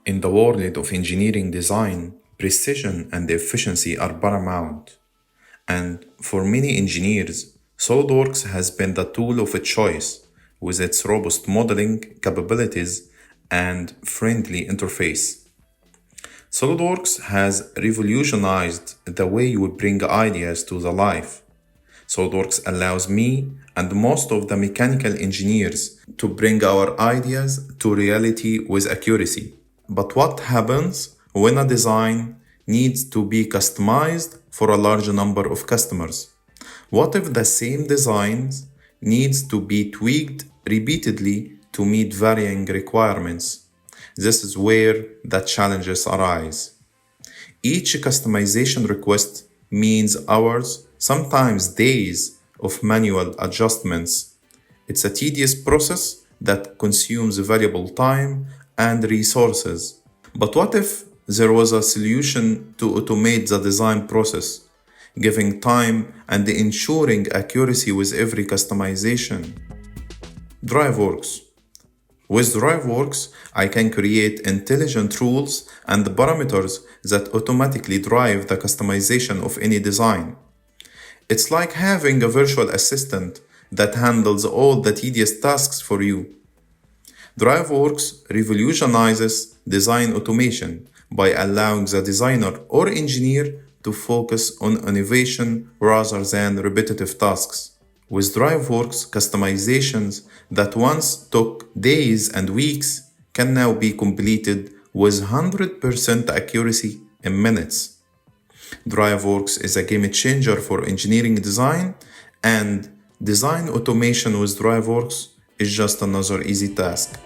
In the world of engineering design, precision and efficiency are paramount. And for many engineers, SolidWorks has been the tool of choice with its robust modeling capabilities and friendly interface. SolidWorks has revolutionized the way we bring ideas to the life. SolidWorks allows me and most of the mechanical engineers to bring our ideas to reality with accuracy. But what happens when a design needs to be customized for a large number of customers? What if the same designs needs to be tweaked repeatedly to meet varying requirements? This is where the challenges arise. Each customization request means hours, sometimes days of manual adjustments. It's a tedious process that consumes valuable time and resources. But what if there was a solution to automate the design process, giving time and ensuring accuracy with every customization? Driveworks. With Driveworks, I can create intelligent rules and parameters that automatically drive the customization of any design. It's like having a virtual assistant that handles all the tedious tasks for you. Driveworks revolutionizes design automation by allowing the designer or engineer to focus on innovation rather than repetitive tasks. With Driveworks, customizations that once took days and weeks can now be completed with 100% accuracy in minutes. Driveworks is a game changer for engineering design, and design automation with Driveworks is just another easy task.